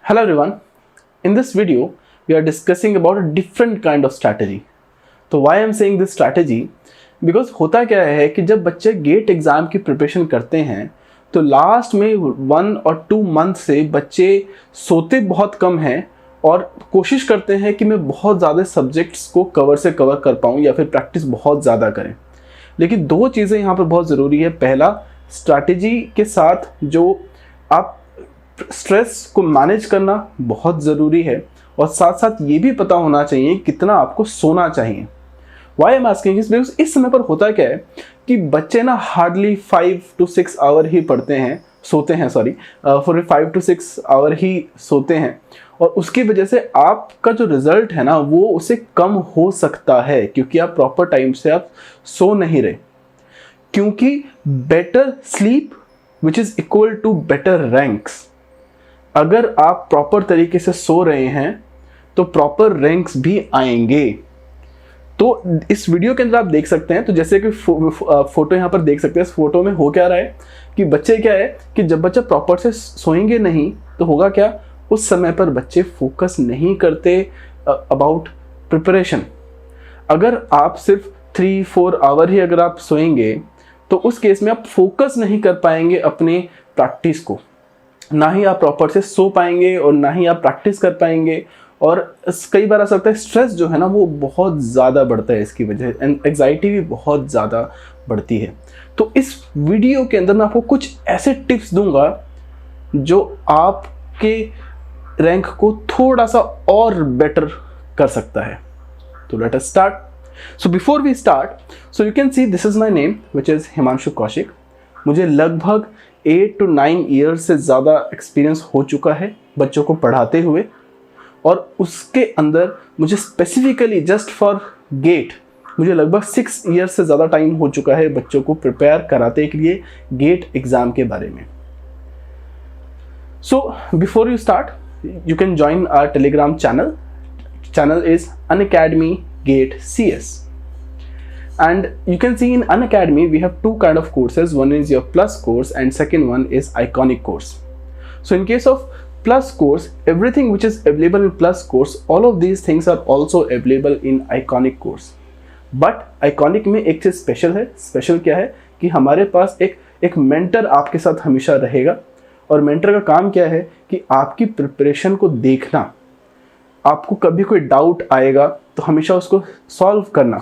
Hello everyone. In this video, we are discussing about a different kind of strategy. तो why I am saying this strategy? Because होता क्या है कि जब बच्चे गेट एग्ज़ाम की प्रिपरेशन करते हैं तो लास्ट में 1 और 2 मंथ से बच्चे सोते बहुत कम हैं और कोशिश करते हैं कि मैं बहुत ज़्यादा सब्जेक्ट्स को कवर कर पाऊँ या फिर प्रैक्टिस बहुत ज़्यादा करें। लेकिन दो चीज़ें यहाँ पर बहुत ज़रूरी है। पहला, स्ट्रैटेजी के साथ जो आप स्ट्रेस को मैनेज करना बहुत ज़रूरी है और साथ साथ ये भी पता होना चाहिए कितना आपको सोना चाहिए। वाई एम आस्किंग इस बिकॉज इस समय पर होता क्या है कि बच्चे ना हार्डली 5 to 6 आवर ही सोते हैं फॉर 5 to 6 आवर ही सोते हैं और उसकी वजह से आपका जो रिजल्ट है ना वो उससे कम हो सकता है क्योंकि आप प्रॉपर टाइम से आप सो नहीं रहे। क्योंकि better sleep which is equal to better ranks. अगर आप प्रॉपर तरीके से सो रहे हैं तो प्रॉपर रैंक्स भी आएंगे। तो इस वीडियो के अंदर आप देख सकते हैं, तो जैसे कि फोटो यहाँ पर देख सकते हैं। इस फोटो में हो क्या रहा है कि बच्चे क्या है कि जब बच्चा प्रॉपर से सोएंगे नहीं तो होगा क्या, उस समय पर बच्चे फोकस नहीं करते अबाउट प्रिपरेशन। अगर आप सिर्फ 3-4 आवर ही अगर आप सोएंगे तो उस केस में आप फोकस नहीं कर पाएंगे अपने प्रैक्टिस को, ना ही आप प्रॉपर से सो पाएंगे और ना ही आप प्रैक्टिस कर पाएंगे। और कई बार ऐसा लगता है स्ट्रेस जो है ना वो बहुत ज़्यादा बढ़ता है, इसकी वजह एंग्जाइटी भी बहुत ज़्यादा बढ़ती है। तो इस वीडियो के अंदर मैं आपको कुछ ऐसे टिप्स दूंगा जो आपके रैंक को थोड़ा सा और बेटर कर सकता है। तो let us start. So before we start, so you can see this is my name which is Himanshu Kaushik. मुझे लगभग 8 to 9 ईयर्स से ज़्यादा एक्सपीरियंस हो चुका है बच्चों को पढ़ाते हुए और उसके अंदर मुझे स्पेसिफिकली जस्ट फॉर गेट मुझे लगभग 6 ईयर्स से ज़्यादा टाइम हो चुका है बच्चों को प्रिपेयर कराते के लिए गेट एग्ज़ाम के बारे में। So before you start you can join our Telegram channel is Unacademy GATE CS. And you can see in Unacademy we have two kind of courses. One is your plus course and second one is iconic course. So in case of plus course, everything which is available in plus course, all of these things are also available in iconic course. But iconic में एक चीज़ special है। Special क्या है कि हमारे पास एक mentor आपके साथ हमेशा रहेगा और मेंटर का काम क्या है कि आपकी प्रिपरेशन को देखना। आपको कभी कोई डाउट आएगा तो हमेशा उसको सॉल्व करना,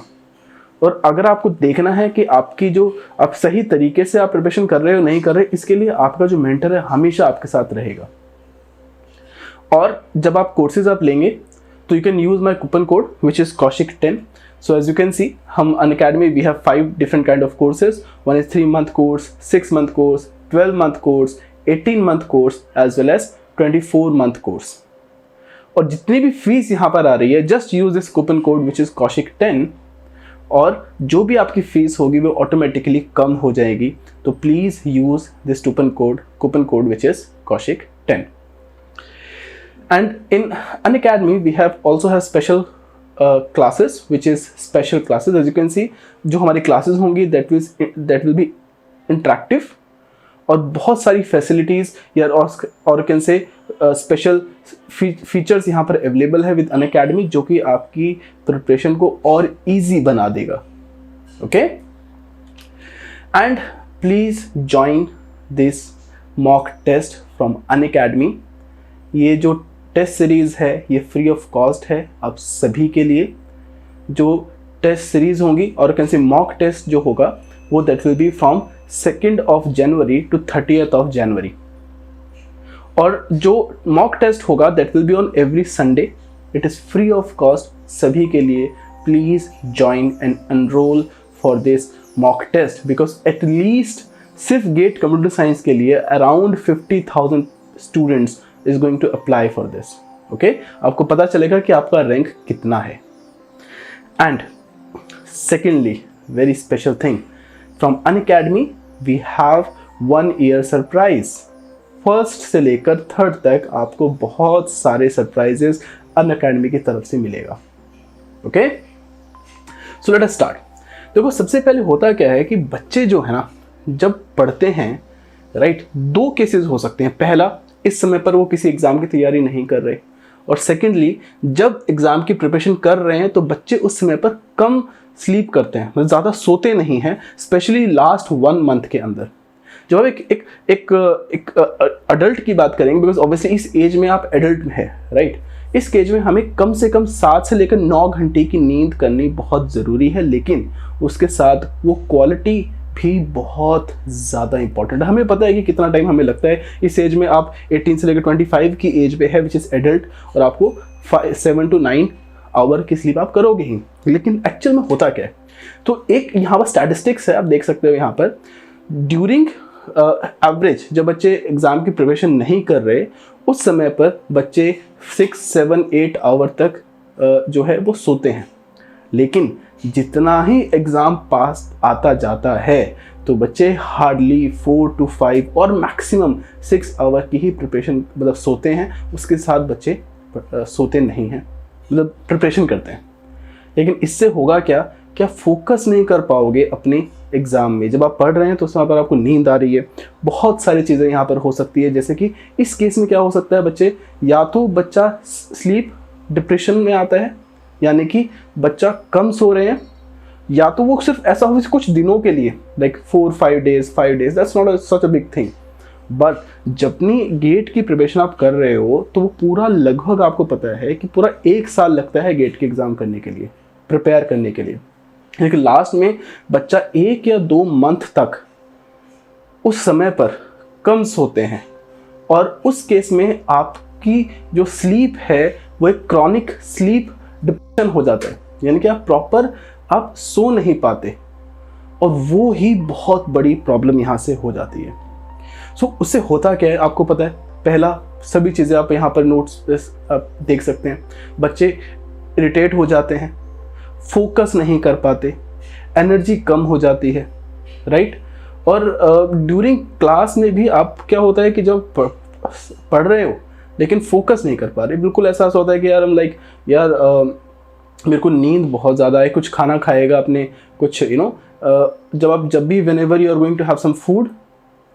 और अगर आपको देखना है कि आपकी जो आप सही तरीके से आप प्रिपरेशन कर रहे हो नहीं कर रहे, इसके लिए आपका जो मेंटर है हमेशा आपके साथ रहेगा। और जब आप कोर्सेज आप लेंगे तो you can use my coupon code which is Kaushik10. So as you can see हम Unacademy we have 5 different kind of courses. One is 3 month course, 6 month course, 12 month course, 18 month course as well as 24 month course. और जितनी भी fees यहाँ पर आ रही है just use this coupon code which is Kaushik10 और जो भी आपकी फीस होगी वो ऑटोमेटिकली कम हो जाएगी। तो please use this coupon code which is Kaushik10. And in Unacademy we have also have special classes which is special classes. As you can see जो हमारी क्लासेस होंगी दैट विल बी इंटरेक्टिव और बहुत सारी facilities या और can say special features यहाँ पर अवेलेबल है विद अनअकैडमी जो कि आपकी प्रिपरेशन को और इजी बना देगा। Okay, and please join this mock test from Unacademy. ये जो टेस्ट सीरीज़ है ये फ्री ऑफ कॉस्ट है आप सभी के लिए। जो टेस्ट सीरीज़ होंगी और कैन से मॉक टेस्ट जो होगा वो that will be from 2nd of January to 30th of January. और जो मॉक टेस्ट होगा that will be on every Sunday. It is free of cost सभी के लिए। Please join and enrol for this mock test because at least सिर्फ GATE computer science के लिए around 50,000 students is going to apply for this. Okay, आपको पता चलेगा कि आपका रैंक कितना है। And secondly very special thing from Unacademy we have 1 year surprise. First से लेकर 3rd तक आपको बहुत सारे सरप्राइजेस अनअकैडमी की तरफ से मिलेगा। Okay, so let us start. देखो सबसे पहले होता क्या है कि बच्चे जो है ना जब पढ़ते हैं राइट, 2 केसेस हो सकते हैं। पहला इस समय पर वो किसी एग्ज़ाम की तैयारी नहीं कर रहे, और सेकेंडली जब एग्ज़ाम की प्रिपरेशन कर रहे हैं तो बच्चे उस समय पर कम स्लीप करते हैं, मतलब ज़्यादा सोते नहीं हैं, स्पेशली लास्ट 1 मंथ के अंदर। जब आप एक अडल्ट की बात करेंगे, बिकॉज ऑब्वियसली इस एज में आप एडल्ट हैं, राइट, इस एज में हमें कम से कम 7 से लेकर 9 घंटे की नींद करनी बहुत ज़रूरी है, लेकिन उसके साथ वो क्वालिटी भी बहुत ज़्यादा इंपॉर्टेंट है। हमें पता है कि कितना टाइम हमें लगता है, इस एज में आप 18 से लेकर 25 की एज पे है, विच इज़ एडल्ट, और आपको 7 to 9 आवर की स्लीप आप करोगे ही, लेकिन एक्चुअल में होता क्या है। तो एक यहाँ पर स्टैटिस्टिक्स है, आप देख सकते हो यहाँ पर, ड्यूरिंग एवरेज जब बच्चे एग्ज़ाम की प्रिपरेशन नहीं कर रहे, उस समय पर बच्चे 6, 7, 8 आवर तक जो है वो सोते हैं, लेकिन जितना ही एग्ज़ाम पास आता जाता है तो बच्चे हार्डली 4 to 5 और मैक्सिमम 6 आवर की ही प्रिपरेशन मतलब सोते हैं, उसके साथ बच्चे सोते नहीं हैं, मतलब प्रिपरेशन करते हैं। लेकिन इससे होगा क्या फोकस नहीं कर पाओगे अपने एग्ज़ाम में। जब आप पढ़ रहे हैं तो उस वहाँ पर आपको नींद आ रही है, बहुत सारी चीज़ें यहाँ पर हो सकती है, जैसे कि इस केस में क्या हो सकता है, बच्चे या तो बच्चा स्लीप डिप्रेशन में आता है, यानी कि बच्चा कम सो रहे हैं, या तो वो सिर्फ ऐसा हो कुछ दिनों के लिए, like 4-5 days, 5 days, that's not such a big thing. But जब अपनी गेट की प्रिपरेशन आप कर रहे हो तो वो पूरा लगभग आपको पता है कि पूरा 1 साल लगता है गेट के एग्ज़ाम करने के लिए, प्रिपेयर करने के लिए, लेकिन लास्ट में बच्चा 1 या 2 मंथ तक उस समय पर कम सोते हैं, और उस केस में आपकी जो स्लीप है वो एक क्रॉनिक स्लीप डिप्रेशन हो जाता है, यानी कि आप प्रॉपर आप सो नहीं पाते, और वो ही बहुत बड़ी प्रॉब्लम यहाँ से हो जाती है। सो उससे होता क्या है आपको पता है, पहला सभी चीज़ें आप यहाँ पर नोट्स आप देख सकते हैं, बच्चे इरिटेट हो जाते हैं, फोकस नहीं कर पाते, एनर्जी कम हो जाती है, राइट। और ड्यूरिंग क्लास में भी आप क्या होता है कि जब पढ़ रहे हो लेकिन फोकस नहीं कर पा रहे, बिल्कुल एहसास होता है कि यार हम लाइक यार मेरे को नींद बहुत ज़्यादा है, कुछ खाना खाएगा अपने कुछ जब भी whenever you are going to have some food,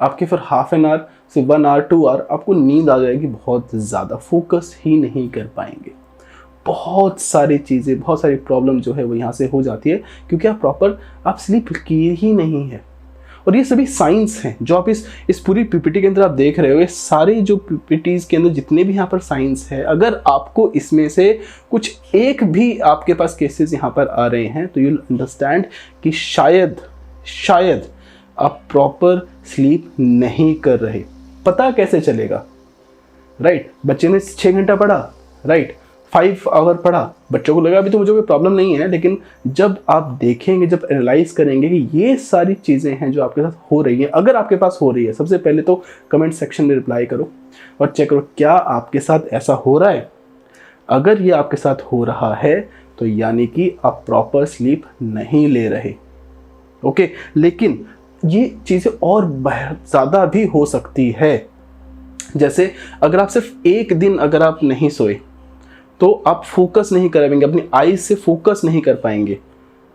आपके फिर हाफ एन आवर से 1 आवर 2 आवर आपको नींद आ जाएगी बहुत ज़्यादा, फोकस ही नहीं कर पाएंगे। बहुत सारी चीज़ें, बहुत सारी प्रॉब्लम जो है वो यहाँ से हो जाती है, क्योंकि आप प्रॉपर आप स्लीप किए ही नहीं है। और ये सभी साइंस हैं जो आप इस पूरी पीपीटी के अंदर आप देख रहे हो, ये सारी जो पीपीटीज़ के अंदर जितने भी यहाँ पर साइंस है, अगर आपको इसमें से कुछ एक भी आपके पास केसेस यहाँ पर आ रहे हैं तो यूल अंडरस्टैंड कि शायद आप प्रॉपर स्लीप नहीं कर रहे। पता कैसे चलेगा, राइट? बच्चे ने 6 घंटा पढ़ा, राइट, 5 आवर पढ़ा, बच्चों को लगा अभी तो मुझे कोई प्रॉब्लम नहीं है, लेकिन जब आप देखेंगे, जब एनालाइज करेंगे कि ये सारी चीज़ें हैं जो आपके साथ हो रही हैं, अगर आपके पास हो रही है, सबसे पहले तो कमेंट सेक्शन में रिप्लाई करो और चेक करो क्या आपके साथ ऐसा हो रहा है। अगर ये आपके साथ हो रहा है तो यानी कि आप प्रॉपर स्लीप नहीं ले रहे, ओके। लेकिन ये चीज़ें और ज़्यादा भी हो सकती है, जैसे अगर आप सिर्फ एक दिन अगर आप नहीं सोए तो आप फोकस नहीं कर पाएंगे, अपनी आईज से फोकस नहीं कर पाएंगे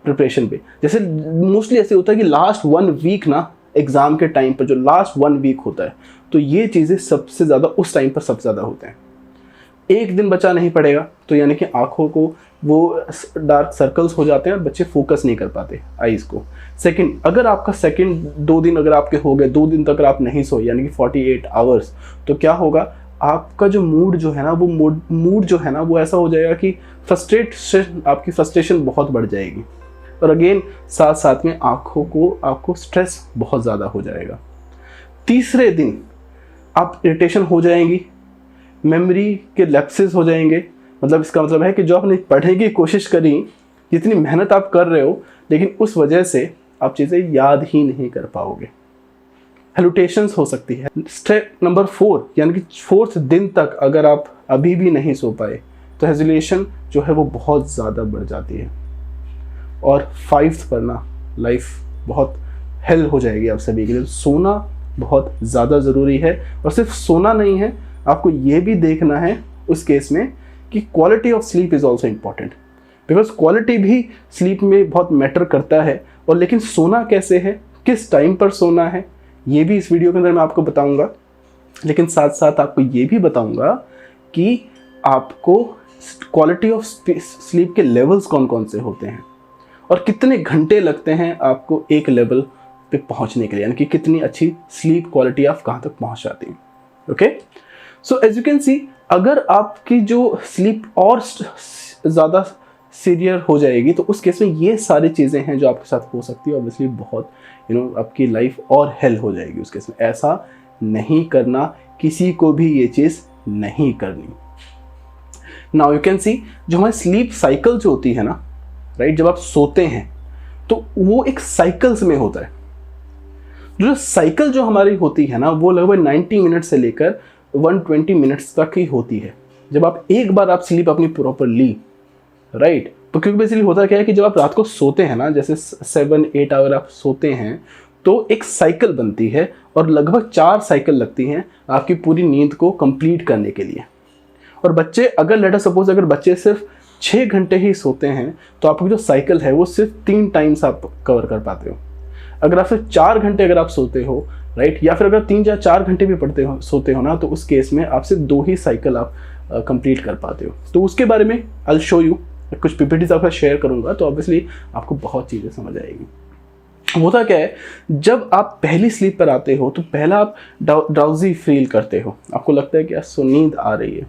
प्रिपरेशन पे। जैसे मोस्टली ऐसे होता है कि लास्ट 1 वीक ना, एग्ज़ाम के टाइम पर जो लास्ट 1 वीक होता है, तो ये चीज़ें सबसे ज़्यादा उस टाइम पर सबसे ज़्यादा होते हैं। एक दिन बच्चा नहीं पढ़ेगा तो यानी कि आँखों को वो डार्क सर्कल्स हो जाते हैं और बच्चे फोकस नहीं कर पाते आईज़ को। सेकंड, अगर आपका सेकंड 2 दिन अगर आपके हो गए, 2 दिन तक अगर आप नहीं सोए यानी कि 48 आवर्स, तो क्या होगा, आपका जो मूड जो है ना, वो मूड जो है ना वो ऐसा हो जाएगा कि आपकी फ्रस्ट्रेशन बहुत बढ़ जाएगी, और अगेन साथ साथ में आपको स्ट्रेस बहुत ज़्यादा हो जाएगा। तीसरे दिन आप इरिटेशन हो जाएंगी, मेमोरी के लैप्सेस हो जाएंगे, मतलब इसका मतलब है कि जो आपने पढ़ने की कोशिश करी, जितनी मेहनत आप कर रहे हो, लेकिन उस वजह से आप चीज़ें याद ही नहीं कर पाओगे। हेलुटेशंस हो सकती है। स्टेप नंबर 4 यानी कि 4th दिन तक अगर आप अभी भी नहीं सो पाए तो हेजिलेशन जो है वो बहुत ज़्यादा बढ़ जाती है, और 5th पर ना लाइफ बहुत हेल हो जाएगी आप सभी के लिए। सोना बहुत ज़्यादा ज़रूरी है, और सिर्फ सोना नहीं है, आपको ये भी देखना है उस केस में कि quality of sleep is also important, because quality भी स्लीप में बहुत मैटर करता है। और लेकिन सोना कैसे है, किस टाइम पर सोना है, ये भी इस वीडियो के अंदर मैं आपको बताऊंगा। लेकिन साथ साथ आपको ये भी बताऊंगा कि आपको क्वालिटी ऑफ स्लीप के लेवल्स कौन कौन से होते हैं और कितने घंटे लगते हैं आपको एक लेवल पे पहुंचने के लिए, यानी कि कितनी अच्छी स्लीप क्वालिटी आप कहाँ तक पहुंच जाती हैं। Okay, so as you can see, अगर आपकी जो स्लीप और ज़्यादा सीवियर हो जाएगी तो उस केस में ये सारी चीज़ें हैं जो आपके साथ हो सकती है। ऑब्वियसली बहुत आपकी लाइफ और हेल हो जाएगी उस केस में। ऐसा नहीं करना, किसी को भी ये चीज़ नहीं करनी। नाउ यू कैन सी, जो हमारी स्लीप साइकिल जो होती है ना, राइट, जब आप सोते हैं तो वो एक साइकिल्स में होता है। जो साइकिल जो हमारी होती है ना, वो लगभग 90 मिनट से लेकर 120 मिनट्स तक ही होती है। जब आप एक बार आप स्लीप अपनी प्रॉपर ली, राइट, तो क्योंकि बेसिकली होता क्या है कि जब आप रात को सोते हैं ना, जैसे 7-8 आवर आप सोते हैं, तो एक साइकिल बनती है और लगभग 4 साइकिल लगती हैं आपकी पूरी नींद को कंप्लीट करने के लिए। और बच्चे, अगर लेट अस सपोज अगर बच्चे सिर्फ 6 घंटे ही सोते हैं तो आपकी जो साइकिल है वो सिर्फ 3 टाइम्स आप कवर कर पाते हो। अगर आप सिर्फ 4 घंटे अगर आप सोते हो, राइट, या फिर अगर 3 या 4 घंटे भी सोते हो ना, तो उस केस में आप सिर्फ 2 ही साइकिल आप कंप्लीट कर पाते हो। तो उसके बारे में आई विल शो यू, कुछ पीपीटीज आपका शेयर करूंगा, तो ऑब्वियसली आपको बहुत चीज़ें समझ आएगी। होता क्या है, जब आप पहली स्लीप पर आते हो तो पहला आप ड्राउजी फील करते हो, आपको लगता है कि यार सो नींद आ रही है।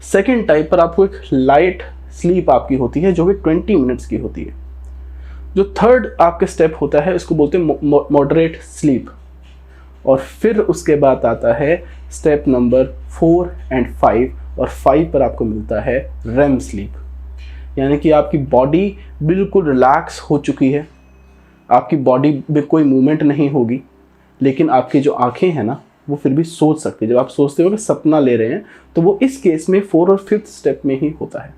सेकेंड टाइप पर आपको एक लाइट स्लीप आपकी होती है जो कि 20 मिनट्स की होती है। जो थर्ड आपके स्टेप होता है इसको बोलते हैं मॉडरेट स्लीप। और फिर उसके बाद आता है स्टेप नंबर 4 और 5, और 5 पर आपको मिलता है रेम स्लीप, यानी कि आपकी बॉडी बिल्कुल रिलैक्स हो चुकी है, आपकी बॉडी में कोई मूवमेंट नहीं होगी, लेकिन आपकी जो आंखें हैं ना वो फिर भी सोच सकती है। जब आप सोचते हो कि सपना ले रहे हैं, तो वो इस केस में 4 और 5 स्टेप में ही होता है।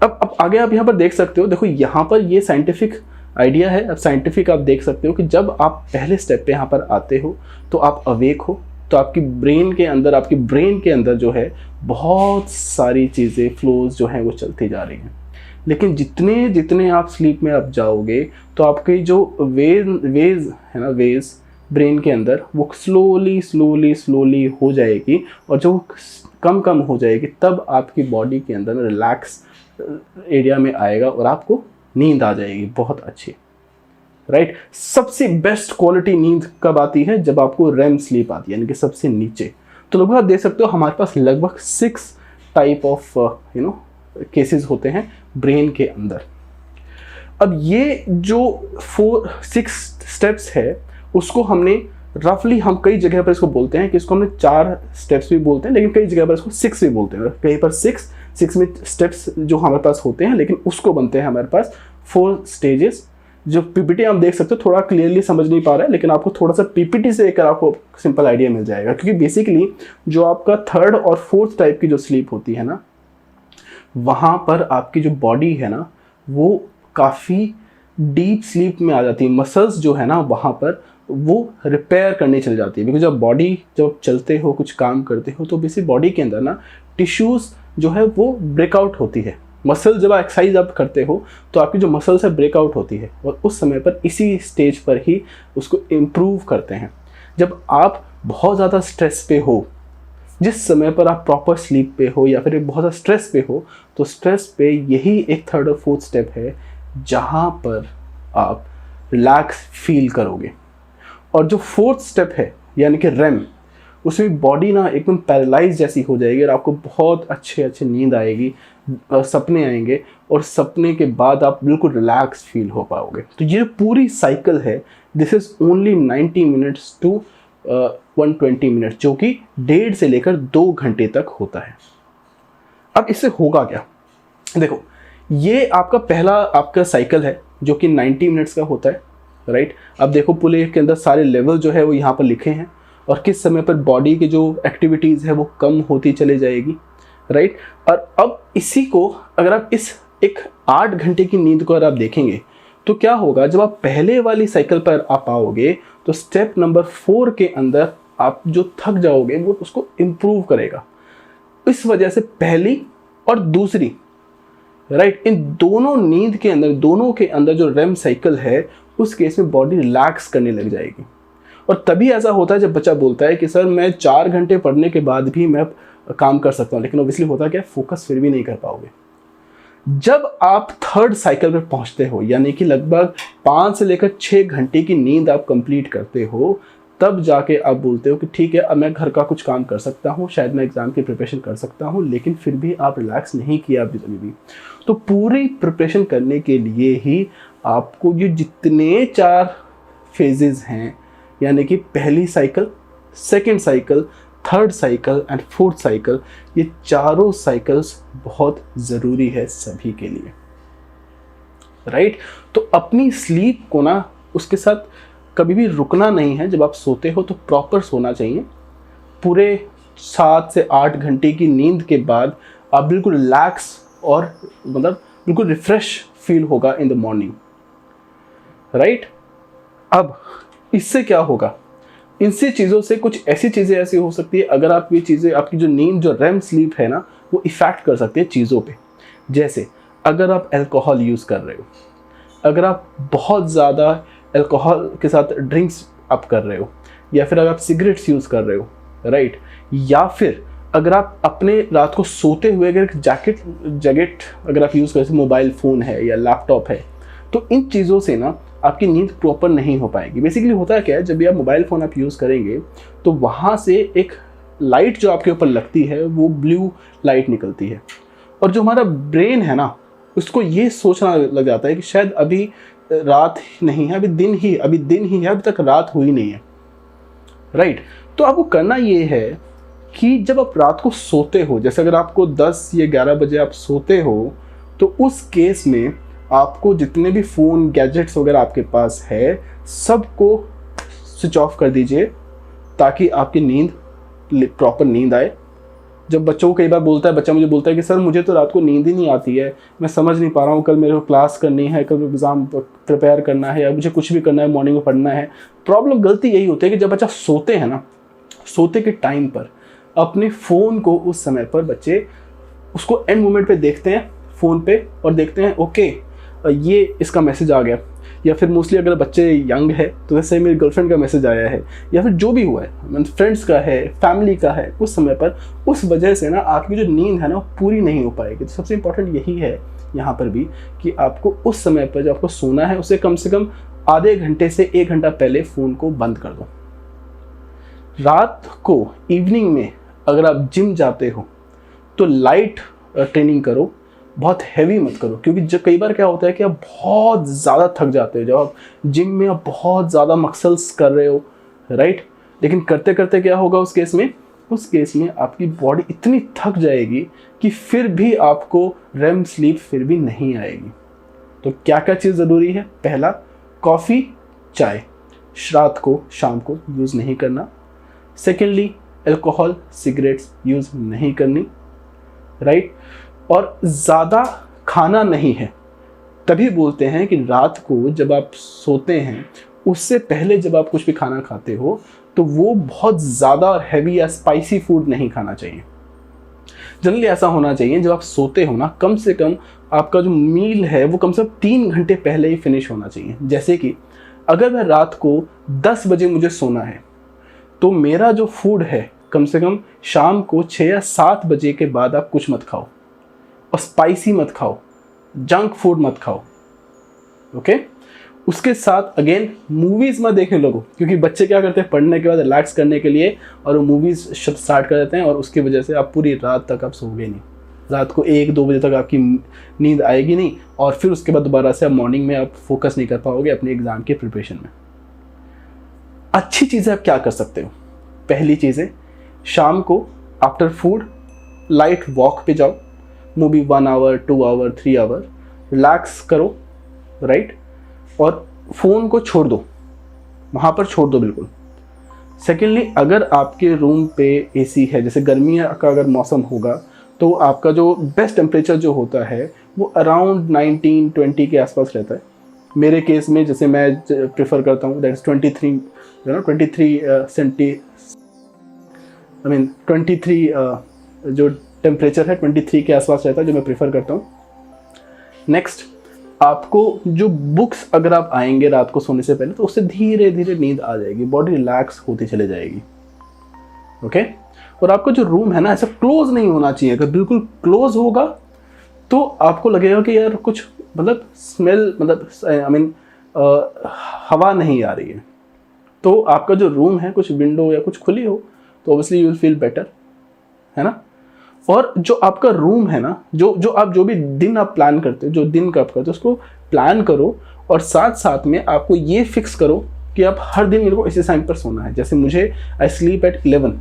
अब आगे आप यहाँ पर देख सकते हो, देखो यहाँ पर ये साइंटिफिक आइडिया है। अब साइंटिफिक आप देख सकते हो कि जब आप पहले स्टेप पे यहाँ पर आते हो तो आप अवेक हो, तो आपकी ब्रेन के अंदर जो है बहुत सारी चीज़ें, फ्लोज जो हैं वो चलती जा रही हैं। लेकिन जितने जितने आप स्लीप में आप जाओगे तो आपकी जो वेज है ना, वेज ब्रेन के अंदर वो स्लोली हो जाएगी, और जो कम हो जाएगी तब आपकी बॉडी के अंदर रिलैक्स एरिया में आएगा और आपको नींद आ जाएगी बहुत अच्छी, राइट। सबसे बेस्ट क्वालिटी नींद कब आती है? जब आपको रेम स्लीप आती है, यानी कि सबसे नीचे। तो लगभग आप देख सकते हो हमारे पास लगभग 6 टाइप ऑफ केसेस होते हैं ब्रेन के अंदर। अब ये जो 6 स्टेप्स है उसको हमने रफली, हम कई जगह पर इसको बोलते हैं कि इसको हमने 4 स्टेप्स भी बोलते हैं, लेकिन कई जगह पर इसको 6 भी बोलते हैं। कहीं पर 6 में स्टेप्स जो हमारे पास होते हैं, लेकिन उसको बनते हैं हमारे पास 4 स्टेजेस। जो पीपीटी आप देख सकते हो, थोड़ा क्लियरली समझ नहीं पा रहा है, लेकिन आपको थोड़ा सा पीपीटी से एक आपको सिंपल आइडिया मिल जाएगा। क्योंकि बेसिकली जो आपका 3rd और 4th टाइप की जो स्लीप होती है ना, वहाँ पर आपकी जो बॉडी है ना वो काफ़ी डीप स्लीप में आ जाती है। मसल्स जो है ना वहाँ पर वो रिपेयर करने चली जाती है। बिकॉज जब चलते हो, कुछ काम करते हो, तो बेसिक बॉडी के अंदर ना टिश्यूज़ जो है वो ब्रेकआउट होती है। मसल जब एक्सरसाइज आप करते हो तो आपकी जो मसल्स है ब्रेकआउट होती है, और उस समय पर इसी स्टेज पर ही उसको इम्प्रूव करते हैं। जब आप बहुत ज़्यादा स्ट्रेस पे हो, जिस समय पर आप प्रॉपर स्लीप पे हो या फिर बहुत ज़्यादा स्ट्रेस पे हो, तो स्ट्रेस पे यही एक 3rd और 4th स्टेप है जहाँ पर आप रिलैक्स फील करोगे। और जो 4th स्टेप है यानी कि रेम, उसमें बॉडी ना एकदम पैरालाइज जैसी हो जाएगी और आपको बहुत अच्छे नींद आएगी, सपने आएंगे, और सपने के बाद आप बिल्कुल रिलैक्स फील हो पाओगे। तो ये पूरी साइकिल है, this is only 90 minutes to 120 minute, जो कि 1.5 से लेकर 2 घंटे तक होता है। अब इससे होगा क्या? देखो, ये आपका पहला आपका साइकिल है जो कि 90 मिनट्स का होता है, राइट। अब देखो पूरे के अंदर सारे लेवल जो है वो यहाँ पर लिखे हैं, और किस समय पर बॉडी की जो एक्टिविटीज़ है वो कम होती चली जाएगी, राइट। और अब इसी को अगर आप इस एक 8 घंटे की नींद को अगर आप देखेंगे तो क्या होगा, जब आप पहले वाली साइकिल पर आप आओगे तो स्टेप नंबर 4 के अंदर आप जो थक जाओगे वो उसको इम्प्रूव करेगा। इस वजह से पहली और दूसरी, राइट, इन दोनों नींद के अंदर, दोनों के अंदर जो रेम साइकिल है उस केस में बॉडी रिलैक्स करने लग जाएगी। और तभी ऐसा होता है जब बच्चा बोलता है कि सर मैं 4 घंटे पढ़ने के बाद भी मैं काम कर सकता हूँ, लेकिन ऑब्वियसली होता क्या है, फोकस फिर भी नहीं कर पाओगे। जब आप थर्ड साइकिल पर पहुंचते हो, यानी कि लगभग 5 से लेकर 6 घंटे की नींद आप कंप्लीट करते हो, तब जाके आप बोलते हो कि ठीक है अब मैं घर का कुछ काम कर सकता हूँ, शायद मैं एग्जाम की प्रिपरेशन कर सकता हूँ, लेकिन फिर भी आप रिलैक्स नहीं किया अभी भी। तो पूरी प्रिपरेशन करने के लिए ही आपको ये जितने 4 फेजेस हैं, यानी कि पहली cycle, second cycle, third cycle and fourth cycle, ये चारों साइकिल्स बहुत ज़रूरी है सभी के लिए, राइट। तो अपनी स्लीप को ना, उसके साथ कभी भी रुकना नहीं है। जब आप सोते हो तो प्रॉपर सोना चाहिए। पूरे 7 से 8 घंटे की नींद के बाद आप बिल्कुल रिलैक्स और मतलब बिल्कुल रिफ्रेश फील होगा इन द मॉर्निंग, राइट। अब इससे क्या होगा, इनसे चीज़ों से कुछ ऐसी चीज़ें ऐसी हो सकती है, अगर आप ये चीज़ें, आपकी जो नींद, जो रेम स्लीप है ना, वो इफ़ेक्ट कर सकती है चीज़ों पे। जैसे अगर आप अल्कोहल यूज़ कर रहे हो, अगर आप बहुत ज़्यादा अल्कोहल के साथ ड्रिंक्स आप कर रहे हो, या फिर अगर आप सिगरेट्स यूज़ कर रहे हो, राइट, या फिर अगर आप अपने रात को सोते हुए अगर जैकेट अगर आप यूज़ कर रहे हो, मोबाइल फ़ोन है या लैपटॉप है, तो इन चीज़ों से ना आपकी नींद प्रॉपर नहीं हो पाएगी। बेसिकली होता है क्या है, जब भी आप मोबाइल फ़ोन आप यूज़ करेंगे तो वहाँ से एक लाइट जो आपके ऊपर लगती है वो ब्लू लाइट निकलती है, और जो हमारा ब्रेन है ना, उसको ये सोचना लग जाता है कि शायद अभी रात नहीं है, अभी दिन ही है, अभी तक रात हुई नहीं है, राइट। तो आपको करना ये है कि जब आप रात को सोते हो, जैसे अगर आपको 10 या 11 बजे आप सोते हो, तो उस केस में आपको जितने भी फ़ोन, गैजेट्स वगैरह आपके पास है, सबको स्विच ऑफ कर दीजिए, ताकि आपकी नींद, प्रॉपर नींद आए। जब बच्चों को कई बार बच्चा मुझे बोलता है कि सर मुझे तो रात को नींद ही नहीं आती है, मैं समझ नहीं पा रहा हूँ, कल मेरे को क्लास करनी है, कल एग्ज़ाम प्रिपेयर करना है, या मुझे कुछ भी करना है, मॉर्निंग में पढ़ना है। प्रॉब्लम, गलती यही होती है कि जब बच्चा सोते हैं ना, सोते के टाइम पर अपने फ़ोन को उस समय पर बच्चे उसको एंड मोमेंट पे देखते हैं फ़ोन पे, और देखते हैं ओके ये इसका मैसेज आ गया, या फिर मोस्टली अगर बच्चे यंग है तो वैसे मेरी गर्लफ्रेंड का मैसेज आया है, या फिर जो भी हुआ है, फ्रेंड्स का है, फैमिली का है, उस समय पर, उस वजह से ना आपकी जो नींद है ना पूरी नहीं हो पाएगी। तो सबसे इम्पोर्टेंट यही है यहाँ पर भी कि आपको उस समय पर जब आपको सोना है, उससे कम से कम आधे घंटे से 1 घंटा पहले फ़ोन को बंद कर दो। रात को इवनिंग में अगर आप जिम जाते हो तो लाइट ट्रेनिंग करो, बहुत हैवी मत करो, क्योंकि जब कई बार क्या होता है कि आप बहुत ज़्यादा थक जाते हो। जब आप जिम में आप बहुत ज़्यादा मसल्स कर रहे हो, राइट, लेकिन करते करते क्या होगा उस केस में आपकी बॉडी इतनी थक जाएगी कि फिर भी आपको रेम स्लीप फिर भी नहीं आएगी। तो क्या क्या चीज़ ज़रूरी है? पहला, कॉफ़ी, चाय रात को, शाम को यूज़ नहीं करना। सेकेंडली, अल्कोहल, सिगरेट्स यूज़ नहीं करनी, राइट। और ज़्यादा खाना नहीं है। तभी बोलते हैं कि रात को जब आप सोते हैं उससे पहले जब आप कुछ भी खाना खाते हो तो वो बहुत ज़्यादा और हैवी या स्पाइसी फूड नहीं खाना चाहिए। जनरली ऐसा होना चाहिए, जब आप सोते हो ना, कम से कम आपका जो मील है वो कम से कम 3 घंटे पहले ही फिनिश होना चाहिए। जैसे कि अगर मैं रात को 10 बजे मुझे सोना है तो मेरा जो फूड है कम से कम शाम को 6 या 7 बजे के बाद आप कुछ मत खाओ, और स्पाइसी मत खाओ, जंक फूड मत खाओ, ओके। उसके साथ अगेन मूवीज़ मत देखने लगो, क्योंकि बच्चे क्या करते हैं पढ़ने के बाद रिलैक्स करने के लिए और वो मूवीज़ स्टार्ट कर देते हैं, और उसकी वजह से आप पूरी रात तक आप सोओगे नहीं। रात को 1-2 बजे तक आपकी नींद आएगी नहीं, और फिर उसके बाद दोबारा से आप मॉर्निंग में आप फोकस नहीं कर पाओगे अपने एग्ज़ाम के प्रिपरेशन में। अच्छी चीज़ें आप क्या कर सकते हो? पहली चीज़ें, शाम को आफ्टर फूड लाइट वॉक पे जाओ, movie 1 hour, 2 hour, 3 hour, relax करो, राइट। और फ़ोन को छोड़ दो, वहाँ पर छोड़ दो बिल्कुल। सेकेंडली, अगर आपके रूम पे एसी है, जैसे गर्मी का अगर मौसम होगा तो आपका जो बेस्ट टेम्परेचर जो होता है वो अराउंड 19-20 के आसपास रहता है। मेरे केस में जैसे मैं प्रेफर करता हूँ दैट इज़ 23 जो टेम्परेचर है 23 के आसपास रहता है, जो मैं प्रेफर करता हूँ। नेक्स्ट, आपको जो बुक्स अगर आप आएंगे रात को सोने से पहले तो उससे धीरे धीरे नींद आ जाएगी, बॉडी रिलैक्स होती चले जाएगी। ओके, और आपका जो रूम है ना ऐसा क्लोज नहीं होना चाहिए। अगर बिल्कुल क्लोज होगा तो आपको लगेगा कि यार कुछ मतलब स्मेल, मतलब आई मीन हवा नहीं आ रही है। तो आपका जो रूम है कुछ विंडो या कुछ खुली हो तो obviously you will feel better, है ना। और जो आपका रूम है ना, जो आप जो भी दिन आप प्लान करते हो, जो दिन का आप करते हो उसको प्लान करो, और साथ साथ में आपको ये फिक्स करो कि आप हर दिन मेरे को इसी टाइम पर सोना है। जैसे मुझे आई स्लीप एट 11,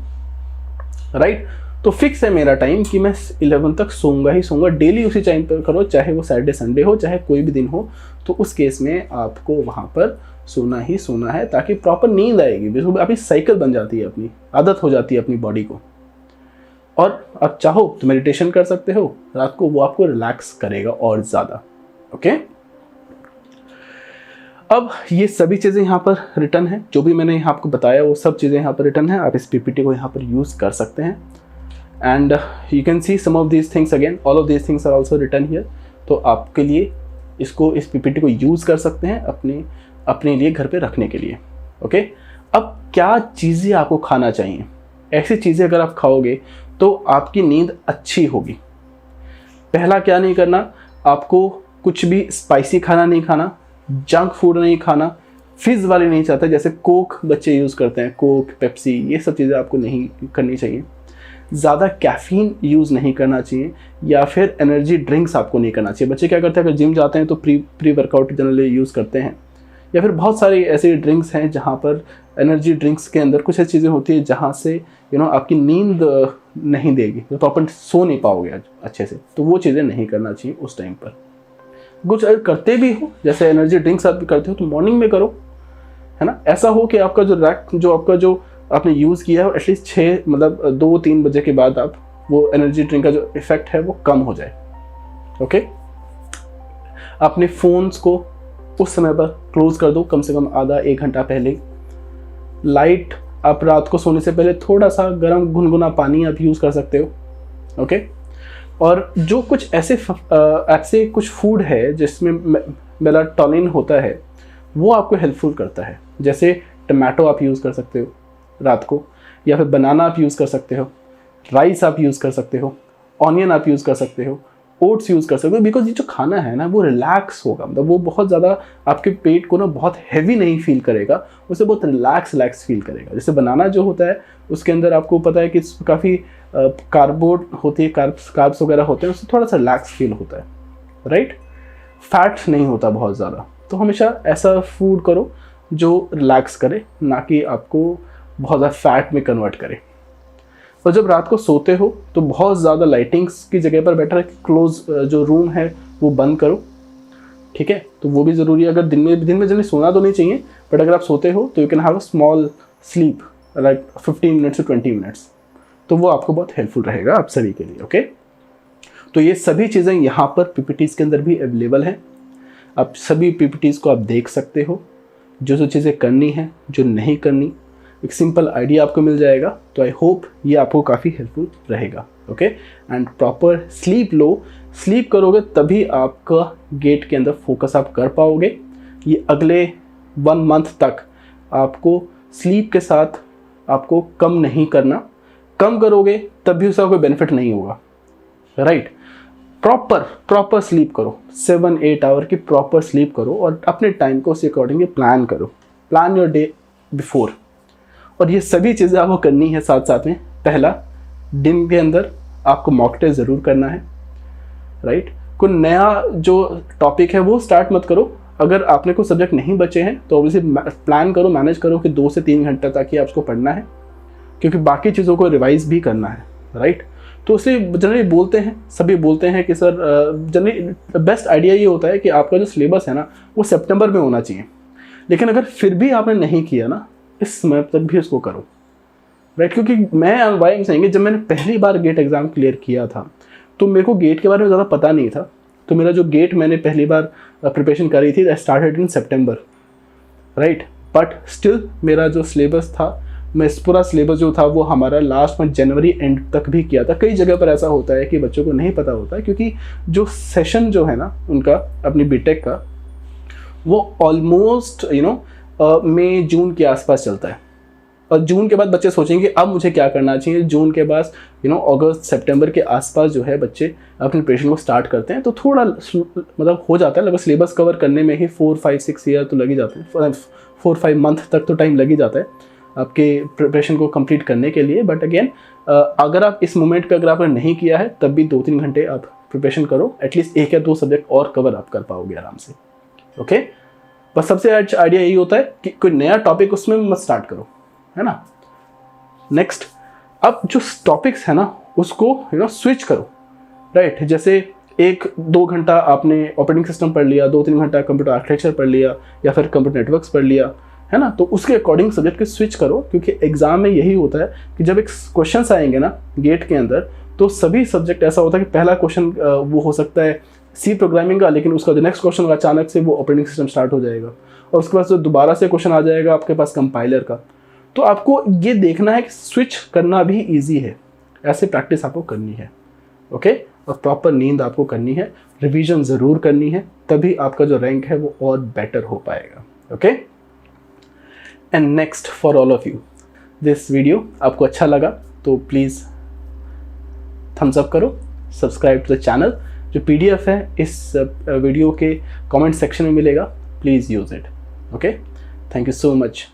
राइट, तो फिक्स है मेरा टाइम कि मैं 11 तक सोऊंगा ही सोऊंगा। डेली उसी टाइम पर करो, चाहे वो सैटरडे संडे हो, चाहे कोई भी दिन हो, तो उस केस में आपको वहाँ पर सोना ही सोना है, ताकि प्रॉपर नींद आएगी। बिल्कुल आपकी साइकिल बन जाती है, अपनी आदत हो जाती है अपनी बॉडी को। और आप चाहो तो मेडिटेशन कर सकते हो रात को, वो आपको रिलैक्स करेगा और ज़्यादा। ओके, अब ये सभी चीज़ें यहाँ पर रिटर्न है, जो भी मैंने यहाँ आपको बताया वो सब चीज़ें यहाँ पर रिटर्न है। आप इस पीपीटी को यहाँ पर यूज़ कर सकते हैं, and you can see some of these things again, all of these things are also return here. तो आपके लिए इस पीपीटी को यूज़ कर सकते हैं अपने लिए घर पे रखने के लिए। ओके, अब क्या चीज़ें आपको खाना चाहिए, ऐसी चीज़ें अगर आप खाओगे तो आपकी नींद अच्छी होगी। पहला क्या नहीं करना, आपको कुछ भी स्पाइसी खाना नहीं खाना, जंक फूड नहीं खाना, फिज़ वाले नहीं चाहते, जैसे कोक बच्चे यूज़ करते हैं, कोक, पेप्सी, ये सब चीज़ें आपको नहीं करनी चाहिए। ज़्यादा कैफ़ीन यूज़ नहीं करना चाहिए, या फिर एनर्जी ड्रिंक्स आपको नहीं करना चाहिए। बच्चे क्या करते हैं, अगर जिम जाते हैं तो प्री वर्कआउट जनरली यूज़ करते हैं, या फिर बहुत सारी ऐसे ड्रिंक्स हैं जहाँ पर एनर्जी ड्रिंक्स के अंदर कुछ ऐसी चीज़ें होती है जहाँ से आपकी नींद नहीं देगी, तो प्रॉपर सो नहीं पाओगे अच्छे से। तो वो चीज़ें नहीं करना चाहिए उस टाइम पर। कुछ अगर करते भी हो, जैसे एनर्जी ड्रिंक्स आप भी करते हो, तो मॉर्निंग में करो, है ना। ऐसा हो कि आपका जो आपने यूज़ किया है एटलीस्ट 6 मतलब 2-3 बजे के बाद आप वो एनर्जी ड्रिंक का जो इफेक्ट है वो कम हो जाए। ओके, अपने फ़ोन्स को उस समय पर क्लोज कर दो, कम से कम आधा 1 घंटा पहले। लाइट आप रात को सोने से पहले थोड़ा सा गर्म गुनगुना पानी आप यूज़ कर सकते हो। ओके, और जो कुछ ऐसे कुछ फूड है जिसमें मेलाटोनिन होता है वो आपको हेल्पफुल करता है, जैसे टमाटो आप यूज़ कर सकते हो रात को, या फिर बनाना आप यूज़ कर सकते हो, राइस आप यूज़ कर सकते हो, ऑनियन आप यूज़ कर सकते हो, ओट्स यूज़ कर सकते हो। बिकॉज ये जो खाना है ना वो रिलैक्स होगा, मतलब वो बहुत ज़्यादा आपके पेट को ना बहुत हैवी नहीं फील करेगा, उसे बहुत रिलैक्स फील करेगा। जैसे बनाना जो होता है उसके अंदर आपको पता है कि काफ़ी कार्बोड होती है, कार्ब्स वगैरह होते हैं, उससे थोड़ा सा रिलैक्स फील होता है, राइट। फैट नहीं होता बहुत ज़्यादा। तो हमेशा ऐसा फूड करो जो रिलैक्स करे, ना कि आपको बहुत ज़्यादा फैट में कन्वर्ट करे। और जब रात को सोते हो तो बहुत ज़्यादा लाइटिंग्स की जगह पर बेटर है कि क्लोज जो रूम है वो बंद करो, ठीक है। तो वो भी ज़रूरी है। अगर दिन में जनरली सोना तो नहीं चाहिए, बट अगर आप सोते हो तो you can have a small sleep like 15 minutes to 20 minutes, तो वो आपको बहुत हेल्पफुल रहेगा आप सभी के लिए। ओके, तो ये सभी चीज़ें यहाँ पर पीपीटीज़ के अंदर भी अवेलेबल हैं। आप सभी पीपीटीज़ को आप देख सकते हो, जो चीज़ें करनी है, जो नहीं करनी, एक सिंपल आइडिया आपको मिल जाएगा। तो आई होप ये आपको काफ़ी हेल्पफुल रहेगा। Okay, and proper sleep low, sleep करोगे तभी आपका गेट के अंदर फोकस आप कर पाओगे। ये अगले 1 मंथ तक आपको स्लीप के साथ आपको कम नहीं करना, कम करोगे तब भी उसका कोई बेनिफिट नहीं होगा, राइट। प्रॉपर स्लीप करो, 7-8 आवर की प्रॉपर स्लीप करो, और अपने टाइम को उसी अकॉर्डिंगली प्लान करो, प्लान योर डे बिफोर। और ये सभी चीज़ें आपको करनी है साथ साथ में। पहला, दिन के अंदर आपको मॉक टेस्ट ज़रूर करना है, राइट। कोई नया जो टॉपिक है वो स्टार्ट मत करो। अगर आपने कोई सब्जेक्ट नहीं बचे हैं तो ऑब्वियसली प्लान करो, मैनेज करो कि 2 से 3 घंटे तक ही आपको पढ़ना है, क्योंकि बाकी चीज़ों को रिवाइज भी करना है, राइट। तो इसलिए जनरली बोलते हैं, सभी बोलते हैं कि सर जनरली बेस्ट आइडिया ये होता है कि आपका जो सिलेबस है ना वो सितंबर में होना चाहिए। लेकिन अगर फिर भी आपने नहीं किया ना, इस समय तक भी उसको करो, राइट। क्योंकि मैं वाई सेइंग, जब मैंने पहली बार गेट एग्ज़ाम क्लियर किया था तो मेरे को गेट के बारे में ज़्यादा पता नहीं था। तो मेरा जो गेट मैंने पहली बार प्रिपरेशन करी थी, that started in September, right. But still मेरा जो सिलेबस था मैं इस पूरा सिलेबस जो था वो हमारा लास्ट में जनवरी एंड तक भी किया था। कई जगह पर ऐसा होता है कि बच्चों को नहीं पता होता है, क्योंकि जो सेशन जो है ना उनका अपनी बीटेक का, वो ऑलमोस्ट मई जून के आसपास चलता है। और जून के बाद बच्चे सोचेंगे अब मुझे क्या करना चाहिए। जून के बाद अगस्त सितंबर के आसपास जो है बच्चे अपनी प्रिपरेशन को स्टार्ट करते हैं, तो थोड़ा मतलब हो जाता है। लगभग सिलेबस कवर करने में ही 4-5-6 ईयर तो लग ही जाते हैं, 4-5 मंथ तक तो टाइम लग ही जाता है आपके प्रिपरेशन को कंप्लीट करने के लिए। बट अगेन अगर आप इस मोमेंट पे अगर आपने नहीं किया है तब भी 2-3 घंटे आप प्रिपरेशन करो, एटलीस्ट 1 या 2 सब्जेक्ट और कवर आप कर पाओगे आराम से। ओके, बस सबसे अच्छा आइडिया यही होता है कि कोई नया टॉपिक उसमें मत स्टार्ट करो, है ना। नेक्स्ट, अब जो टॉपिक्स है ना उसको स्विच करो, राइट। जैसे 1-2 घंटा आपने ऑपरेटिंग सिस्टम पढ़ लिया, 2-3 घंटा कंप्यूटर आर्किटेक्चर पढ़ लिया या फिर कंप्यूटर नेटवर्क्स पढ़ लिया, है ना। तो उसके अकॉर्डिंग सब्जेक्ट के स्विच करो, क्योंकि एग्जाम में यही होता है कि जब एक क्वेश्चन आएंगे ना गेट के अंदर, तो सभी सब्जेक्ट ऐसा होता है कि पहला क्वेश्चन वो हो सकता है सी प्रोग्रामिंग का, लेकिन उसका जो नेक्स्ट क्वेश्चन होगा अचानक से वो ऑपरेटिंग सिस्टम स्टार्ट हो जाएगा, और उसके बाद जो दोबारा से क्वेश्चन आ जाएगा आपके पास कंपाइलर का। तो आपको ये देखना है कि स्विच करना भी ईजी है, ऐसे प्रैक्टिस आपको करनी है। ओके, और प्रॉपर नींद आपको करनी है, रिवीजन ज़रूर करनी है, तभी आपका जो रैंक है वो और बेटर हो पाएगा। Okay, and next for all of you, this video आपको अच्छा लगा तो प्लीज़ थम्स अप करो, सब्सक्राइब टू द चैनल। जो PDF है इस वीडियो के कमेंट सेक्शन में मिलेगा, please use it. Okay, thank you so much.